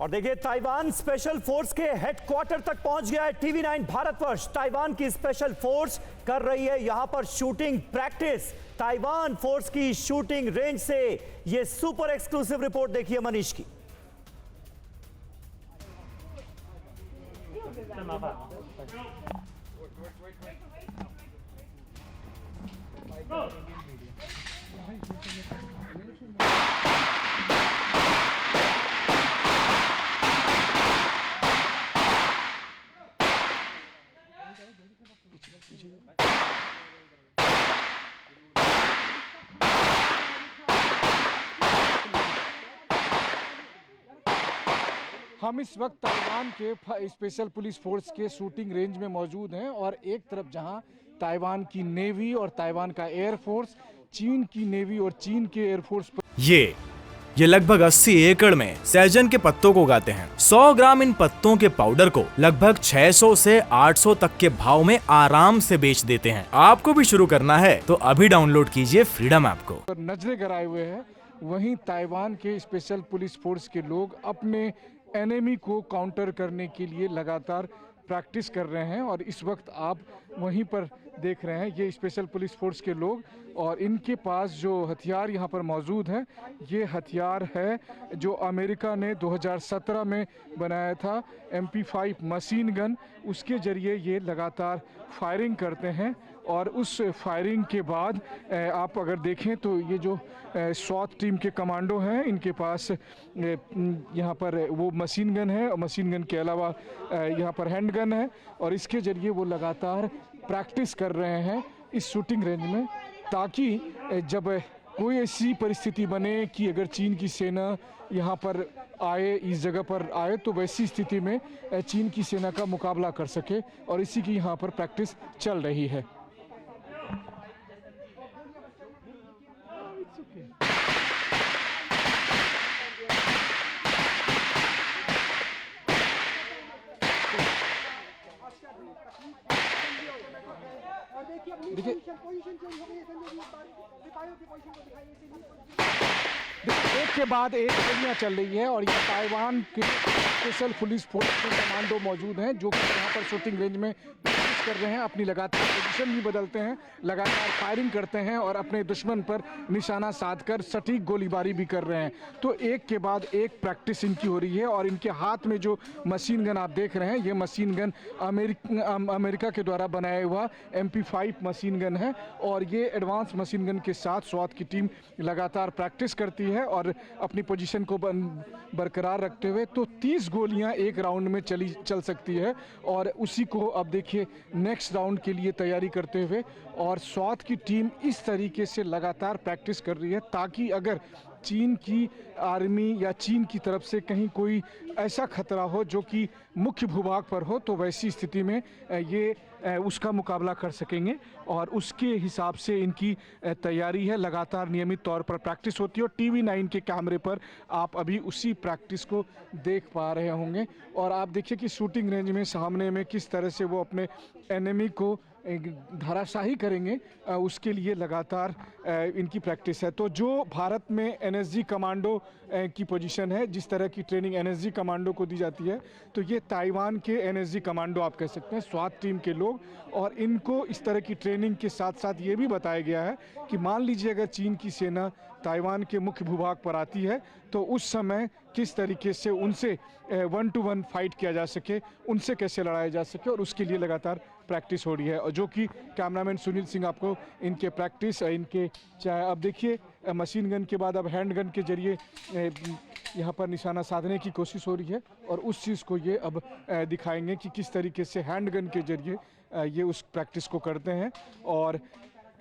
और देखिए Taiwan special force के हेडक्वार्टर तक पहुंच गया है TV9 भारतवर्ष। ताइवान की स्पेशल फोर्स कर रही है यहां पर शूटिंग प्रैक्टिस। ताइवान फोर्स की शूटिंग रेंज से यह सुपर एक्सक्लूसिव रिपोर्ट देखिए मनीष की। हम इस वक्त ताइवान के स्पेशल पुलिस फोर्स के शूटिंग रेंज में मौजूद हैं और एक तरफ जहां ताइवान की नेवी और ताइवान का एयरफोर्स चीन की नेवी और चीन के एयरफोर्स पर ये लगभग 80 एकड़ में सहजन के पत्तों को उगाते हैं। 100 ग्राम इन पत्तों के पाउडर को लगभग 600 से 800 तक के भाव में आराम से बेच देते हैं। आपको भी शुरू करना है तो अभी डाउनलोड कीजिए फ्रीडम ऐप को। नजरें गड़ाए हुए हैं, वहीं ताइवान के स्पेशल पुलिस फोर्स के लोग अपने एनिमी को काउंटर करने के लिए लगातार प्रैक्टिस कर रहे हैं और इस वक्त आप वहीं पर देख रहे हैं ये स्पेशल पुलिस फोर्स के लोग और इनके पास जो हथियार यहाँ पर मौजूद हैं ये हथियार है जो अमेरिका ने 2017 में बनाया था MP5 मशीन गन। उसके ज़रिए ये लगातार फायरिंग करते हैं और उस फायरिंग के बाद आप अगर देखें तो ये जो स्वात टीम के कमांडो हैं इनके पास यहाँ पर वो मशीन गन है और मशीन गन के अलावा यहाँ पर हैंड गन है और इसके ज़रिए वो लगातार प्रैक्टिस कर रहे हैं इस शूटिंग रेंज में, ताकि जब कोई ऐसी परिस्थिति बने कि अगर चीन की सेना यहाँ पर आए, इस जगह पर आए, तो वैसी स्थिति में चीन की सेना का मुकाबला कर सके और इसी की यहाँ पर प्रैक्टिस चल रही है। देखिए एक के बाद एक गोलियां चल रही है और ये ताइवान के स्पेशल पुलिस फोर्स के कमांडो मौजूद हैं जो कि यहाँ पर शूटिंग रेंज में प्रैक्टिस कर रहे हैं, अपनी लगातार पोजीशन भी बदलते हैं, लगातार फायरिंग करते हैं और अपने दुश्मन पर निशाना साधकर सटीक गोलीबारी भी कर रहे हैं। तो एक के बाद एक प्रैक्टिस इनकी हो रही है और इनके हाथ में जो मशीन गन आप देख रहे हैं ये मशीन गन अमेरिका के द्वारा बनाया हुआ MP5 मशीन गन है और ये एडवांस मशीन गन के साथ स्वात की टीम लगातार प्रैक्टिस करती है और अपनी पोजीशन को बरकरार रखते हुए तो 30 गोलियां एक राउंड में चल सकती है और उसी को अब देखिए नेक्स्ट राउंड के लिए तैयारी करते हुए और स्वात की टीम इस तरीके से लगातार प्रैक्टिस कर रही है ताकि अगर चीन की आर्मी या चीन की तरफ से कहीं कोई ऐसा खतरा हो जो कि मुख्य भूभाग पर हो तो वैसी स्थिति में ये उसका मुकाबला कर सकेंगे और उसके हिसाब से इनकी तैयारी है। लगातार नियमित तौर पर प्रैक्टिस होती है और TV9 के कैमरे पर आप अभी उसी प्रैक्टिस को देख पा रहे होंगे और आप देखिए कि शूटिंग रेंज में सामने में किस तरह से वो अपने एनिमी को धराशाही करेंगे, उसके लिए लगातार इनकी प्रैक्टिस है। तो जो भारत में NSG कमांडो की पोजीशन है, जिस तरह की ट्रेनिंग NSG कमांडो को दी जाती है, तो ये ताइवान के NSG कमांडो आप कह सकते हैं, स्वात टीम के लोग, और इनको इस तरह की ट्रेनिंग के साथ साथ ये भी बताया गया है कि मान लीजिए अगर चीन की सेना ताइवान के मुख्य भूभाग पर आती है तो उस समय किस तरीके से उनसे 1-to-1 फाइट किया जा सके, उनसे कैसे लड़ाया जा सके और उसके लिए लगातार प्रैक्टिस हो रही है और जो कि कैमरामैन सुनील सिंह आपको इनके प्रैक्टिस इनके चाहे अब देखिए मशीन गन के बाद अब हैंड गन के जरिए यहाँ पर निशाना साधने की कोशिश हो रही है और उस चीज़ को ये अब दिखाएंगे कि किस तरीके से हैंड गन के जरिए ये उस प्रैक्टिस को करते हैं और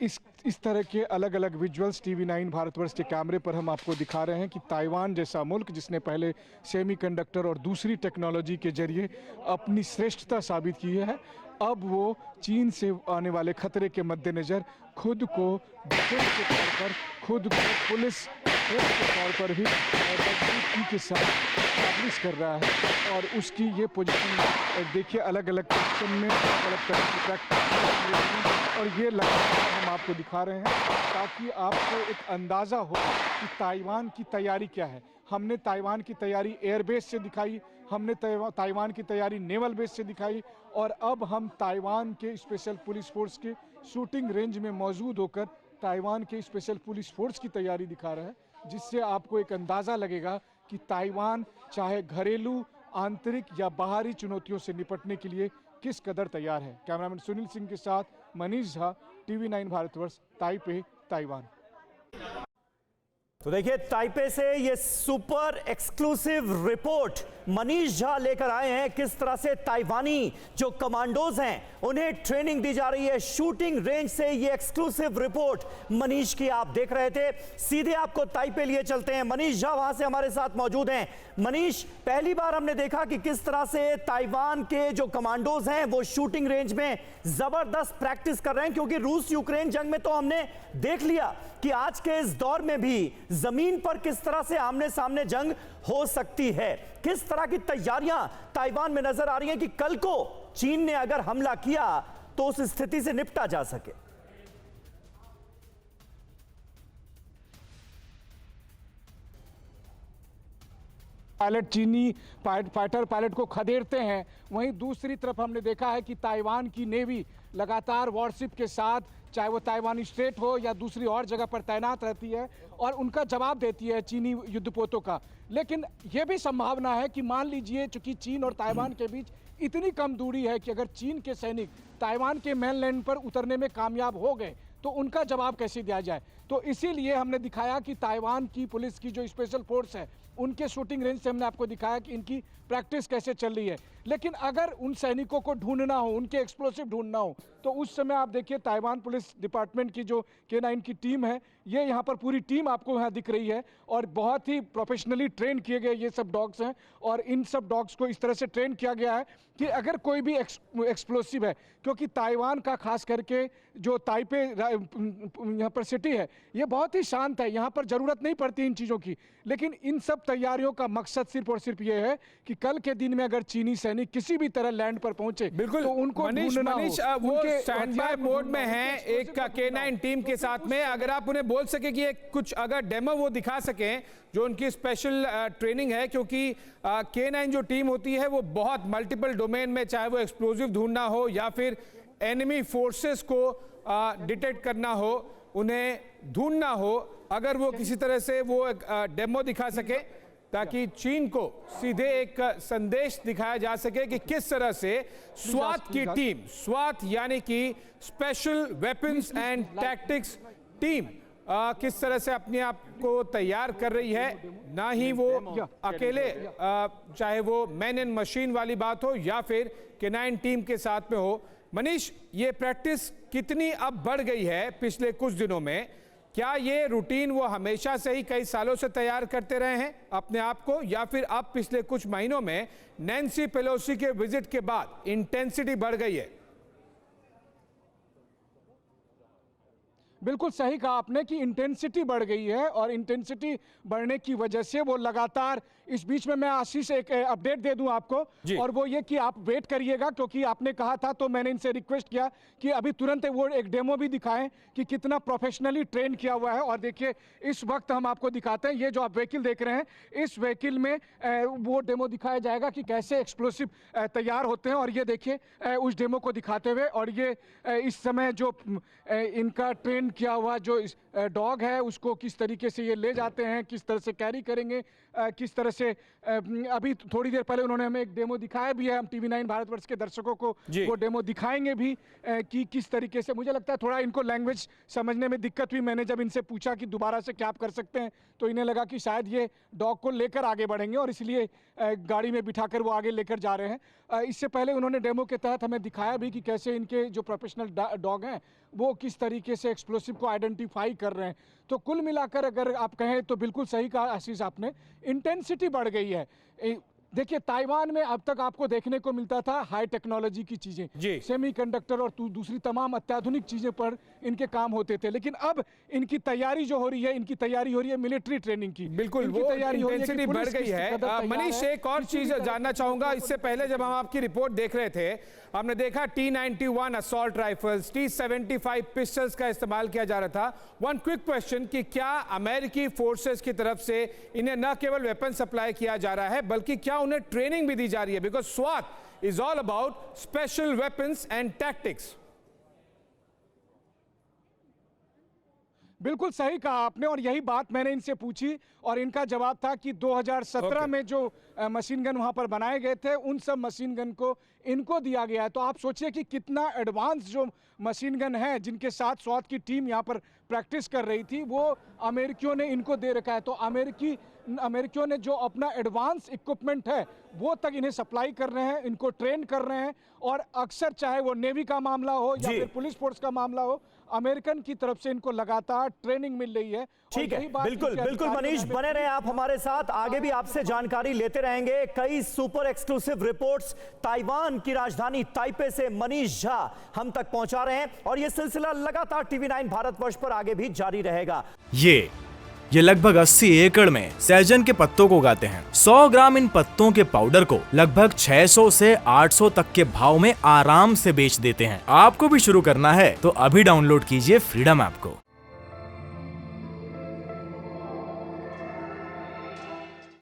इस तरह के अलग अलग विजुअल्स TV9 भारतवर्ष के कैमरे पर हम आपको दिखा रहे हैं कि ताइवान जैसा मुल्क जिसने पहले सेमीकंडक्टर और दूसरी टेक्नोलॉजी के जरिए अपनी श्रेष्ठता साबित की है, अब वो चीन से आने वाले खतरे के मद्देनज़र खुद को डिफेंस के तौर पर, खुद को पुलिस फोर्स के तौर पर भी मजबूती के साथ स्टैब्लिश कर रहा है और उसकी ये पोजीशन देखिए अलग अलग पोजीशन में अलग तरह की प्रैक्टिस और ये लगातार हम आपको दिखा रहे हैं ताकि आपको एक अंदाज़ा हो कि ताइवान की तैयारी क्या है। हमने ताइवान की तैयारी एयरबेस से दिखाई, हमने ताइवान की तैयारी नेवल बेस से दिखाई, और अब हम ताइवान के स्पेशल पुलिस फोर्स के शूटिंग रेंज में मौजूद होकर ताइवान के स्पेशल पुलिस फोर्स की तैयारी दिखा रहे हैं, जिससे आपको एक अंदाज़ा लगेगा कि ताइवान चाहे घरेलू, आंतरिक या बाहरी चुनौतियों से निपटने के लिए किस कदर तैयार है। कैमरामैन सुनील सिंह के साथ Manish Jha, TV9 Bharatvarsh, Taipei, Taiwan. तो देखिए, ताइपे से ये super exclusive report Manish Jha लेकर आए हैं। किस तरह से ताइवानी जो कमांडोज हैं उन्हें ट्रेनिंग दी जा रही है शूटिंग रेंज से। ये एक्सक्लूसिव रिपोर्ट मनीष की आप देख रहे थे। सीधे आपको ताइपे लिए चलते हैं, मनीष झा वहां से हमारे साथ मौजूद हैं। मनीष, पहली बार हमने देखा कि किस तरह से ताइवान के जो कमांडोज हैं वो शूटिंग रेंज में जबरदस्त प्रैक्टिस कर रहे हैं, क्योंकि रूस यूक्रेन जंग में तो हमने देख लिया कि आज के इस दौर में भी जमीन पर किस तरह से आमने सामने जंग हो सकती है। किस तरह की तैयारियां ताइवान में नजर आ रही हैं कि कल को चीन ने अगर हमला किया तो उस स्थिति से निपटा जा सके। पायलट चीनी फाइटर पायलट को खदेड़ते हैं, वहीं दूसरी तरफ हमने देखा है कि ताइवान की नेवी लगातार वॉरशिप के साथ, चाहे वो ताइवानी स्ट्रेट हो या दूसरी और जगह पर तैनात रहती है और उनका जवाब देती है चीनी युद्धपोतों का। लेकिन यह भी संभावना है कि मान लीजिए चूंकि चीन और ताइवान के बीच इतनी कम दूरी है कि अगर चीन के सैनिक ताइवान के मेनलैंड पर उतरने में कामयाब हो गए तो उनका जवाब कैसे दिया जाए। तो इसीलिए हमने दिखाया कि ताइवान की पुलिस की जो स्पेशल फोर्स है उनके शूटिंग रेंज से हमने आपको दिखाया कि इनकी प्रैक्टिस कैसे चल रही है। लेकिन अगर उन सैनिकों को ढूंढना हो, उनके एक्सप्लोसिव ढूंढना हो, तो उस समय आप देखिए ताइवान पुलिस डिपार्टमेंट की जो K9 की टीम है, ये यहाँ पर पूरी टीम आपको यहाँ दिख रही है और बहुत ही प्रोफेशनली ट्रेन किए गए ये सब डॉग्स हैं। और इन सब डॉग्स को इस तरह से ट्रेन किया गया है कि अगर कोई भी एक्सप्लोसिव है, क्योंकि ताइवान का खास करके जो ताइपे यहाँ पर सिटी है ये बहुत ही शांत है, यहाँ पर ज़रूरत नहीं पड़ती इन चीज़ों की। लेकिन इन सब तैयारियों का मकसद सिर्फ और सिर्फ ये है कि कल के दिन में अगर चीनी सैनिक किसी भी तरह लैंड पर पहुंचे, बिल्कुल, तो उनको ढूंढना हो। वो स्टैंड बाय मोड में हैं एक K9 टीम के साथ में। अगर आप उन्हें बोल सके कि कुछ अगर डेमो वो दिखा सकें जो उनकी स्पेशल ट्रेनिंग है, क्योंकि K9 जो टीम होती है वो बहुत मल्टीपल डोमेन में, चाहे वो एक्सप्लोजिव ढूंढना हो या फिर एनिमी फोर्सेस को डिटेक्ट करना हो, उन्हें ढूंढना हो, अगर वो किसी तरह से वो एक डेमो दिखा सके ताकि चीन को सीधे एक संदेश दिखाया जा सके कि किस तरह से स्वात की टीम, स्वात यानी कि special weapons and tactics team किस तरह से अपने आप को तैयार कर रही है। ना ही वो अकेले, चाहे वो मैन एंड मशीन वाली बात हो या फिर K9 टीम के साथ में हो। मनीष, ये प्रैक्टिस कितनी अब बढ़ गई है पिछले कुछ दिनों में? क्या ये रूटीन वो हमेशा से ही कई सालों से तैयार करते रहे हैं अपने आप को, या फिर अब पिछले कुछ महीनों में नैन्सी पेलोसी के विजिट के बाद इंटेंसिटी बढ़ गई है? बिल्कुल सही कहा आपने कि इंटेंसिटी बढ़ गई है और इंटेंसिटी बढ़ने की वजह से वो लगातार, इस बीच में मैं आशीष एक अपडेट दे दूं आपको, और वो ये कि आप वेट करिएगा, क्योंकि आपने कहा था तो मैंने इनसे रिक्वेस्ट किया कि अभी तुरंत वो एक डेमो भी दिखाएं कि कितना प्रोफेशनली ट्रेन किया हुआ है। और देखिए इस वक्त हम आपको दिखाते हैं, ये जो आप व्हीकल देख रहे हैं, इस व्हीकल में वो डेमो दिखाया जाएगा कि कैसे एक्सप्लोसिव तैयार होते हैं। और ये देखिए उस डेमो को दिखाते हुए, और ये इस समय जो इनका ट्रेन किया हुआ जो डॉग है उसको किस तरीके से ये ले जाते हैं, किस तरह से कैरी करेंगे, किस तरह से अभी थोड़ी देर पहले उन्होंने हमें एक डेमो दिखाया भी है। हम TV9 भारतवर्ष के दर्शकों को वो डेमो दिखाएंगे भी कि किस तरीके से। मुझे लगता है थोड़ा इनको लैंग्वेज समझने में दिक्कत हुई। मैंने जब इनसे पूछा कि दोबारा से क्या आप कर सकते हैं, तो इन्हें लगा कि शायद ये डॉग को लेकर आगे बढ़ेंगे और इसलिए गाड़ी में बिठाकर वो आगे लेकर जा रहे हैं। इससे पहले उन्होंने डेमो के तहत हमें दिखाया भी कि कैसे इनके जो प्रोफेशनल डॉग हैं वो किस तरीके से एक्सप्लोसिव को आइडेंटिफाई कर रहे हैं। तो कुल मिलाकर अगर आप कहें तो बिल्कुल सही कहा आशीष आपने, इंटेंसिटी बढ़ गई है। देखिए, ताइवान में अब तक आपको देखने को मिलता था हाई टेक्नोलॉजी की जी। चीजें, सेमीकंडक्टर और दूसरी तमाम अत्याधुनिक चीजें पर इनके काम होते थे, लेकिन अब इनकी तैयारी जो हो रही है, इनकी तैयारी हो रही है मिलिट्री ट्रेनिंग की। बिल्कुल, इनकी वो तैयारी हो रही है कि इंटेंसिटी बढ़ पुलिस गई किस है। कदर तैयार मनीष, है, एक और किसी भी चीज तरह जानना की चाहूंगा। चीज़ों इससे को पहले जब हम आपकी रिपोर्ट देख रहे थे, हमने देखा T91 assault rifles, T75 pistols का इस्तेमाल किया जा रहा था। वन क्विक क्वेश्चन कि क्या अमेरिकी फोर्सेस की तरफ से इन्हें न केवल वेपन सप्लाई किया जा रहा है, बल्कि क्या उन्हें ट्रेनिंग भी दी जा रही है? Because SWAT is all about special weapons and tactics. बिल्कुल सही कहा आपने, और यही बात मैंने इनसे पूछी और इनका जवाब था कि 2017 में जो मशीन गन वहां पर बनाए गए थे, उन सब मशीन गन को इनको दिया गया है। तो आप सोचिए कि कितना एडवांस जो मशीन गन है, जिनके साथ स्वात की टीम यहाँ पर प्रैक्टिस कर रही थी, वो अमेरिकियों ने इनको दे रखा है। तो अमेरिकियों ने जो अपना एडवांस इक्विपमेंट है वो तक इन्हें सप्लाई कर रहे हैं, इनको ट्रेन कर रहे हैं, और अक्सर चाहे वो नेवी का मामला हो या फिर पुलिस फोर्स का मामला हो, अमेरिकन की तरफ से इनको लगातार ट्रेनिंग मिल रही है। ठीक है, बिल्कुल बिल्कुल मनीष, बने रहे आप हमारे साथ, आगे भी आपसे जानकारी लेते रहेंगे। कई सुपर एक्सक्लूसिव रिपोर्ट्स ताइवान की राजधानी ताइपे से मनीष झा हम तक पहुंचा रहे हैं, और यह सिलसिला लगातार TV9 भारतवर्ष पर आगे भी जारी रहेगा। ये लगभग 80 एकड़ में सहजन के पत्तों को उगाते हैं। 100 ग्राम इन पत्तों के पाउडर को लगभग 600 से 800 तक के भाव में आराम से बेच देते हैं। आपको भी शुरू करना है तो अभी डाउनलोड कीजिए फ्रीडम ऐप को।